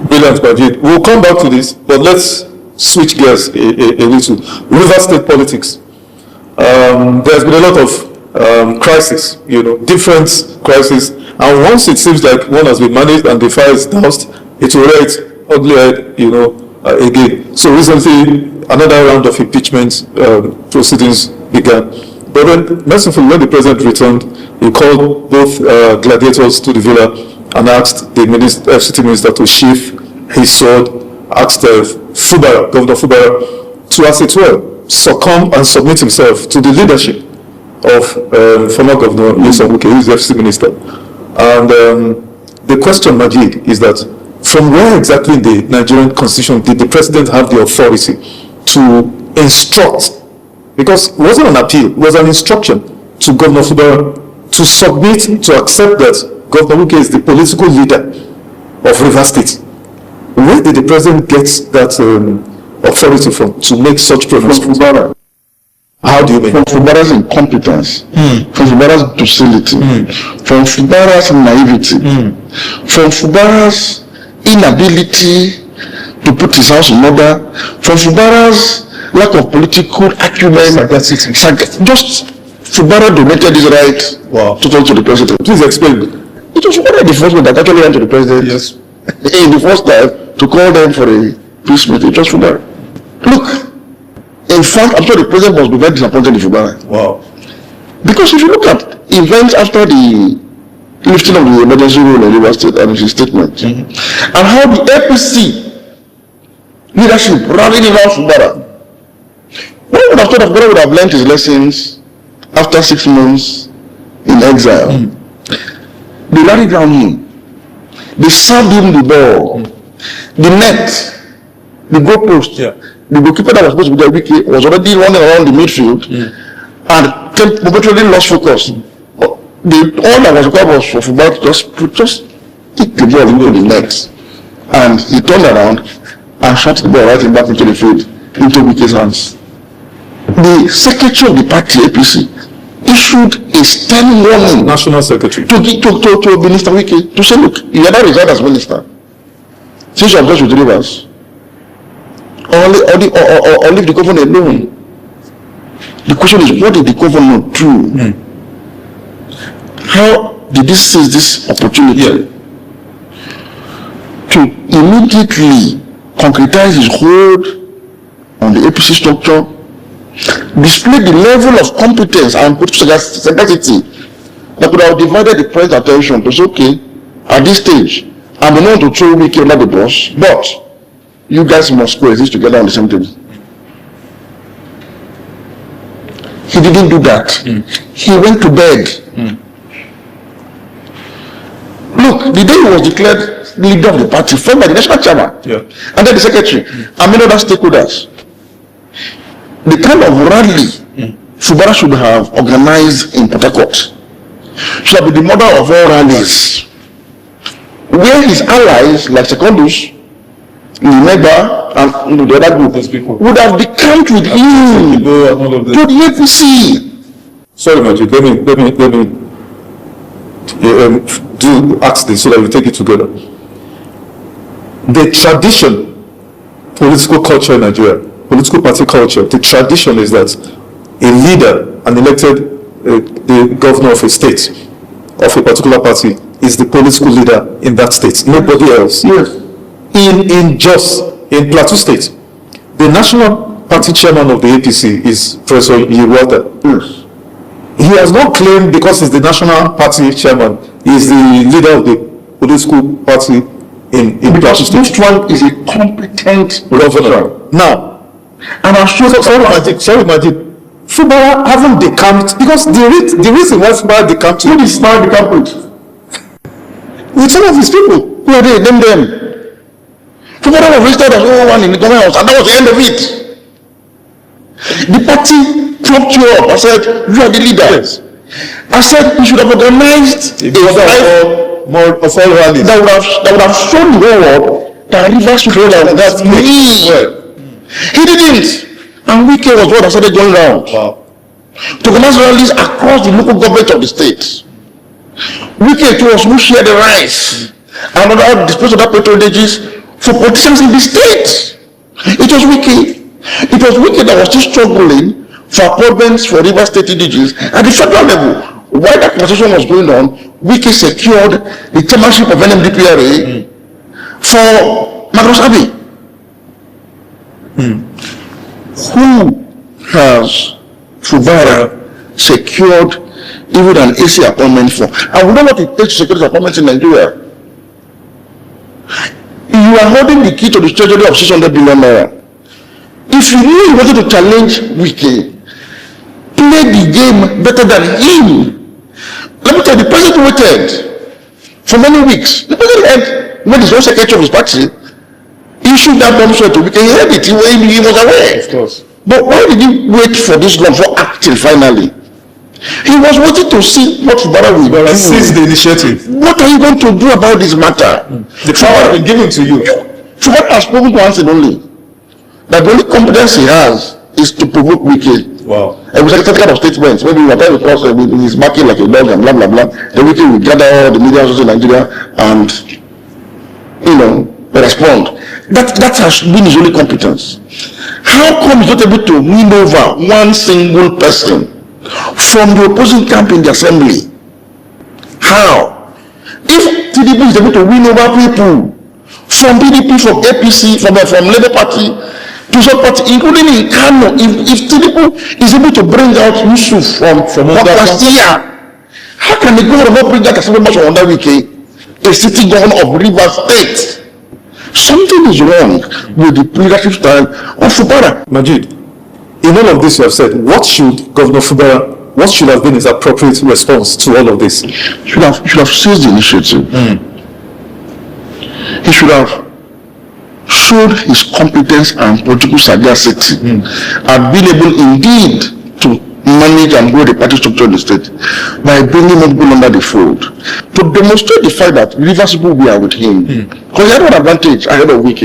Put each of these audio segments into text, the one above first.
Brilliant, Majid. We'll come back to this, but let's switch gears a little. River State politics. There's been a lot of crisis, different crises, and once it seems like one has been managed and the fire is doused, it will rear its ugly head, again. So recently, another round of impeachment proceedings began. But then, mercifully, when the president returned, he called both gladiators to the villa and asked the FCT minister to sheath his sword, asked Fubara, Governor Fubara, to, as it were, succumb and submit himself to the leadership of former Governor Wike, who is the FCT minister. And the question, Majid, is that from where exactly in the Nigerian constitution did the president have the authority to instruct? Because it wasn't an appeal, it was an instruction to Governor Fubara to submit, to accept that Governor Wike is the political leader of River State. Where did the president get that authority from to make such pronouncements? From Fubara. How do you mean? From Fubara's incompetence, from Fubara's docility, from Fubara's naivety, from Fubara's inability to put his house in order, from Fubara's lack of political acumen. Just Fubara donated his right to talk to the president. Please explain. It was Fubara the first one that actually went to the president. Yes. In the first time to call them for a peace meeting. It was Fubara. Look, in fact, I'm sure the president must be very disappointed in Fubara. Wow. Because if you look at events after the lifting of the emergency rule in River State and his statement, and how the APC leadership rallied around Fubara, one would have thought that Fubara would have learned his lessons after 6 months in exile. They rallied around him. They served him the ball, the net, the goalpost. The goalkeeper that was supposed to be there, Wike, was already running around the midfield and momentarily lost focus. All that was required was for Fubara to just kick the ball into the net. And he turned around and shot the ball right back into the field, into Wike's hands. The secretary of the party, APC, issued a stern warning. National Secretary. To Minister Wike, to say, look, you are not resigned as minister. Since you have just with Rivers, or leave the governor alone. The question is, what did the governor do? How did he seize this opportunity to immediately concretize his hold on the APC structure, display the level of competence and political sagacity that could have divided the president's attention to say, okay, at this stage, I'm the one to throw Wike under the bus, but you guys must coexist together on the same table. He didn't do that. He went to bed. Look, the day he was declared leader of the party, formed by the national chairman, and then the secretary, and many other stakeholders, the kind of rally Fubara should have organized in Port Harcourt should have been the mother of all rallies, where his allies, like Secondus, Limeba, and the other group, would have decamped with him to the APC. Sorry, Majid, let me do ask this so that we take it together. The tradition, political culture in Nigeria, political party culture, the tradition is that a leader, an elected the governor of a state, of a particular party, is the political leader in that state, nobody else. Yes. In Plateau State, the national party chairman of the APC is Professor H0ld. Yes. He has not claimed because he's the national party chairman, he is the leader of the political party in Plateau State. This one is a competent governor. Now, and I'm sure sorry, Majid, Fubara haven't decamped because the reason why Fubara decamped, who is now decamped with some of his people. Who are they? Name them. Fubara was registered as one in the government house, and that was the end of it. The party propped you up. I said, you are the leader. Yes. I said, you should have organized more of all rallies that would have shown the whole world that Rivers should roll out. That's me. He didn't. And Wike was what I started going around. Wow. To organize rallies across the local government of the state. Wike was who shared the rice and other disposed of that patronages for politicians in the state. It was Wike. It was Wike that was still struggling for appointments for River State indigenous at the federal level. While that conversation was going on, Wike secured the chairmanship of NMDPRA for Magros Abbey. Who has Fubara secured even an AC appointment for? I would know what it takes to secure this appointment in Nigeria. You are holding the key to the treasury of 600 billion naira. If you knew you wanted to challenge Wike, play the game better than him. Let me tell you, the president waited for many weeks. The president made his own secretary of his party issued that bombshell to Wike. He heard it, he was aware. Of course. But why did he wait for this long for acting finally? He was waiting to see what Fubara will do. Seize the initiative. What are you going to do about this matter? The power has been given to you. Fubara has spoken to answer only. That the only competence he has is to provoke Wike. Wow. And we said that kind of statements. Maybe whatever because he's barking like a dog and blah blah blah. The Wike will gather all the media in Nigeria and respond. That has been his only competence. How come he's not able to win over one single person from the opposing camp in the assembly? How? If TDP is able to win over people from PDP, from APC, from Labour Party to some party, including in Kano, if TDP is able to bring out Yusuf from Kwastia, how can the governor not bring that assembly from under Wike, a sitting governor of Rivers State? Something is wrong with the leadership style of Fubara. Majid, in all of this you have said, what should Governor Fubara, what should have been his appropriate response to all of this? Should have seized the initiative. He should have showed his competence and political sagacity and been able indeed to manage and grow the party structure in the state by bringing more people under the fold to demonstrate the fact that Rivers people were with him. Because he had one advantage ahead of Wike.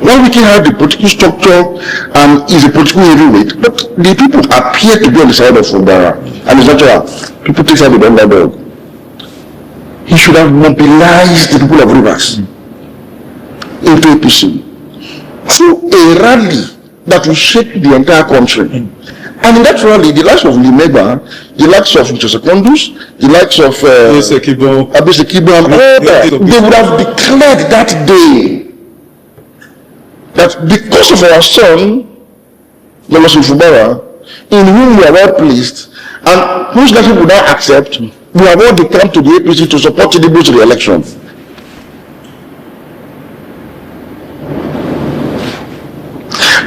While Wike had the political structure and is a political heavyweight, but the people appear to be on the side of Fubara, and it's natural. People take side with the underdog. He should have mobilized the people of Rivers into APC through a rally that will shake the entire country. And in that rally, the likes of Limeba, the likes of Secondus, the likes of Abese Kibo and all that, they would have declared that day that because of our son, Lolosin Fubara, in whom we are well pleased, and whose leadership would not accept, we have all declared to the APC to support Tinubu's re-election.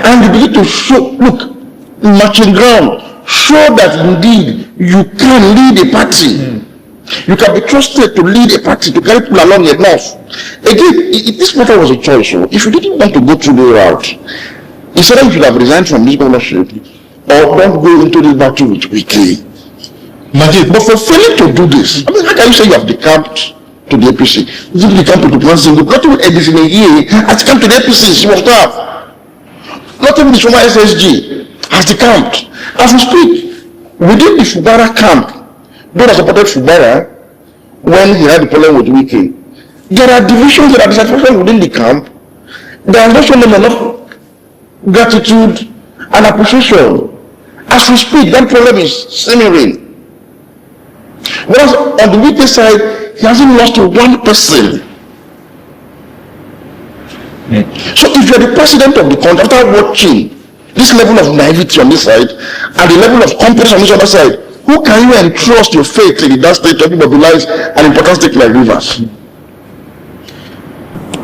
And they begin to show, look, marching ground, show that indeed you can lead a party. You can be trusted to lead a party, to carry people along enough. Again, this matter was a choice. So if you didn't want to go through the route, instead you should have resigned from this governorship or don't go into this battle with Wike. But for failing to do this, I mean, how can you say you have decamped to the APC? You didn't decamp to one single, not even Edison in a year has come to the APC, she was tough. Not even the former SSG has decamped. As we speak, within the Fubara camp, those that supported Fubara when he had the problem with Wike, there are divisions that are dissatisfied within the camp. They are not showing them enough gratitude and appreciation. As we speak, that problem is simmering. Whereas on the Wike side, he hasn't lost one person. So if you're the president of the country, after watching this level of naivety on this side and the level of competence on this other side, who can you entrust your faith in that state to mobilize an important state like Rivers?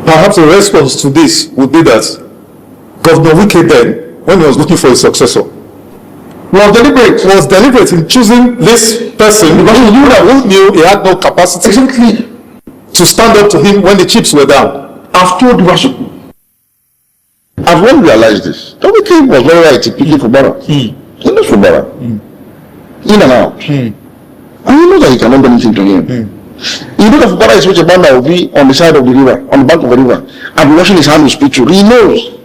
Perhaps the response to this would be that Governor Wike then, when he was looking for a successor, was deliberate in choosing this person because he knew he had no capacity to stand up to him when the chips were down. I've told you, I've not realized this. Wike was very right in picking Fubara. He knows Fubara. In and out. And he knows that he cannot do anything to him. He knows that Fubara is such a man that will be on the side of the river, on the bank of the river, and be washing his hand with spiritual. He knows.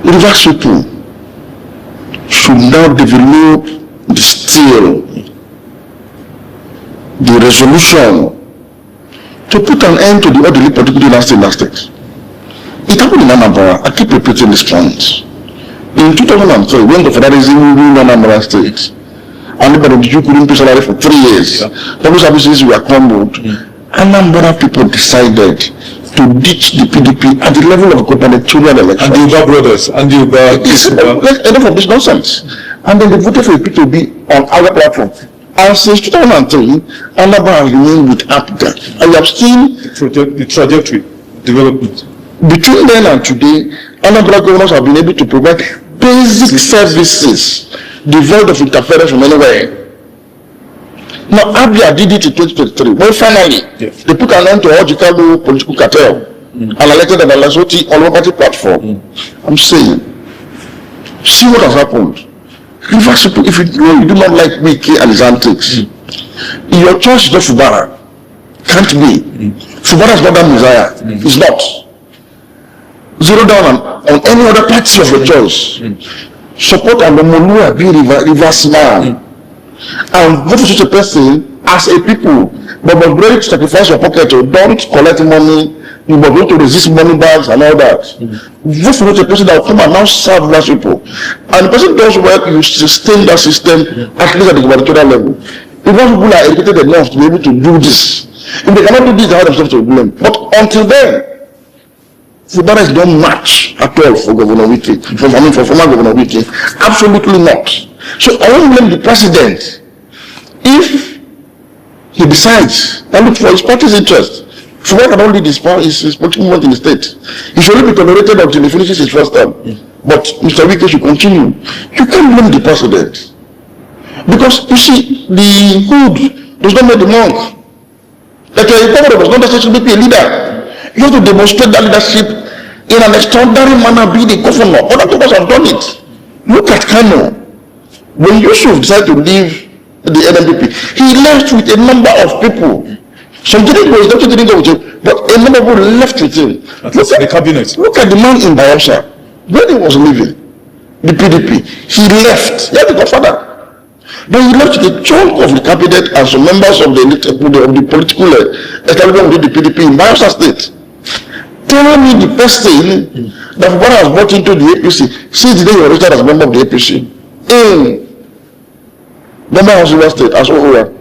Rivers people should now develop the steel, the resolution to put an end to the orderly political dynasty in that state. It happened in Anambra. I keep repeating this point. In 2003, when the federalism ruled Anambra State, and you couldn't pay salary for 3 years, public services were crumbled. Anambra people decided to ditch the PDP at the level of gubernatorial election. And the Uba brothers, and the Uba... Enough of this nonsense. And then they voted for the people to be on our platform. And since 2003, Anambra has remained with APGA. And you have seen the trajectory, development. Between then and today, Anambra governors have been able to provide basic services devoid of interference from anywhere. Now, APGA did it in 2023. Well, finally, they put an end to H0ld political cartel and elected an Alasoti on one party platform. I'm saying, see what has happened. Rivers people, if you know you do not like Wike and his antics, your choice is not Fubara. Can't be. Fubara is not that Messiah. It's not. Zero down on any other party of your choice. Support and the Molua be reverse man. And vote for such a person as a people. But must ready to sacrifice your pocket. Don't collect money. You must going to resist money bags and all that. Vote for such a person that will come and now serve those people. And the person does work, you sustain that system at least at the gubernatorial level. If those people are educated enough to be able to do this, if they cannot do this, they have themselves to blame. But until then, Fubara is not match at all for Governor Wike, for former Governor Wike. Absolutely not. So I won't blame the president if he decides to look for his party's interest. Fubara cannot lead his political movement in the state. He should only be tolerated until he finishes his first term. But Mr. Wike should continue. You can't blame the president. Because you see, the hood does not make the monk. Like a governor does not necessarily be a leader. You have to demonstrate that leadership in an extraordinary manner, be the governor. Other people have done it. Look at Kano. When Yusuf decided to leave the NMPP, he left with a number of people. Some didn't go, some didn't go with him, but a number of people left with him. Look at the cabinet. Look at the man in Bayelsa. When he was leaving the PDP, he left. He had the godfather. But he left the chunk of the cabinet and some members of the political establishment within the PDP in Bayelsa State. Tell me the person that Fubara has brought into the APC since the day he was registered as a member of the APC in Member of River State as OOR.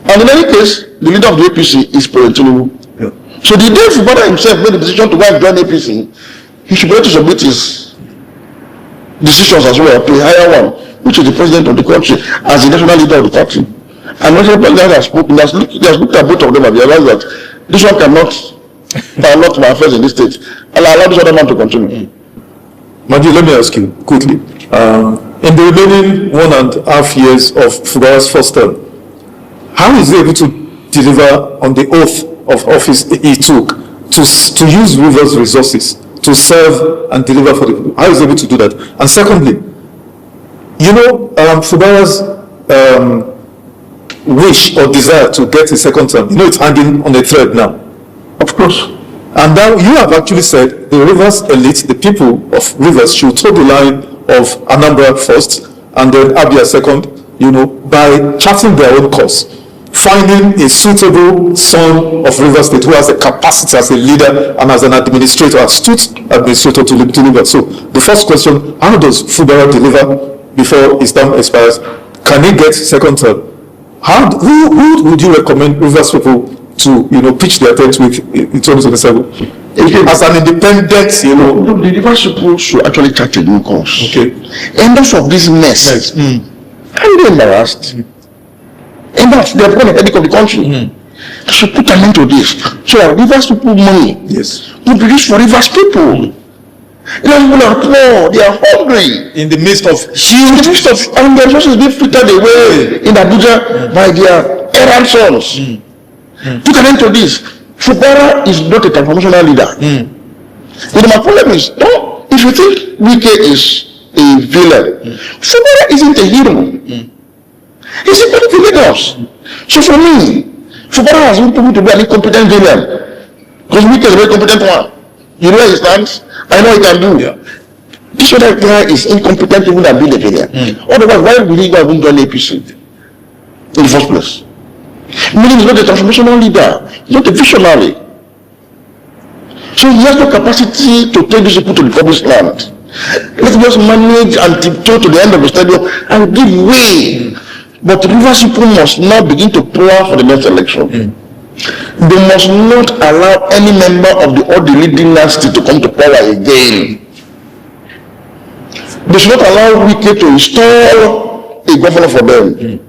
And in any case, the leader of the APC is President Tinubu. So the day Fubara himself made the decision to go and join APC, he should be able to submit his decisions as well to a higher one, which is the president of the country as the national leader of the party. And when the president has spoken, he has looked at both of them and realized that this one cannot not my affairs in this state. And I allow this other man to continue. Manji, let me ask you quickly. In the remaining 1.5 years of Fubara's first term, how is he able to deliver on the oath of office he took to use Rivers' resources to serve and deliver for the people? How is he able to do that? And secondly, you know, Fubara's wish or desire to get a second term, you know, it's hanging on a thread now. Of course. And now you have actually said the Rivers elite, the people of Rivers, should toe the line of Anambra first and then Abia second, you know, by charting their own course, finding a suitable son of Rivers State who has the capacity as a leader and as an administrator, astute administrator to deliver. So the first question, how does Fubara deliver before his term expires? Can he get second term? Who would you recommend Rivers people to, you know, pitch their tent with in 2027 as an independent, you know? The Rivers people should actually chart a new course. Okay. Enough of this mess. Can't be embarrassed. Enough. They are going to headache of the country. They should put an end to this. So that Rivers people money would be used for Rivers people. Rivers people are poor. They are hungry. In the midst of huge and their resources being filtered away in Abuja by their errant sons. Put an end to this. Fubara is not a transformational leader. But my problem is, if you think Wike is a villain, Fubara isn't a hero. He's a political leader. So for me, Fubara has been proven to be an incompetent villain. Because Wike is a very competent one. You know where he stands? I know he can do. This other guy is incompetent even at being a villain. Otherwise, why would he go and join APC in the first place? Meaning he's not a transformational leader, he's not a visionary. So he has no capacity to take these people to the promised land. Let's just manage and tiptoe to the end of the stadium and give way. But the Rivers people must now begin to plan for the next election. They must not allow any member of the orderly dynasty to come to power again. They should not allow Wike to install a governor for them.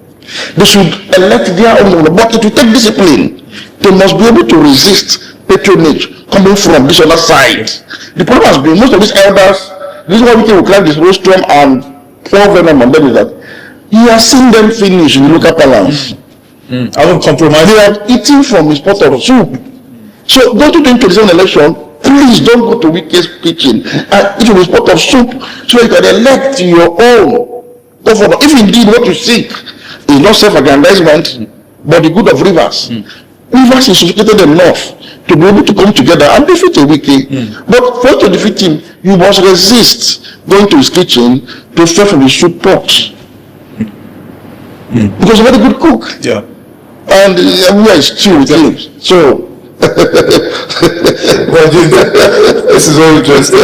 They should elect their own governor, but it will take discipline. They must be able to resist patronage coming from this other side. The problem has been most of these elders, this is why Wike will climb this rostrum and pour venom on them, is that he has seen them finish in the local balance. I don't compromise. They are eating from his pot of soup. So go to the 2027 election, please don't go to Wike's kitchen and eat from his pot of soup so you can elect your own governor. If indeed what you seek is not self-aggrandizement, but the good of Rivers. Rivers is sophisticated enough to be able to come together and defeat a Wike. But for you to defeat him, you must resist going to his kitchen to serve from his soup pot. Because he's a very good cook. Yeah. And everywhere is chill with him. So well, this is very interesting.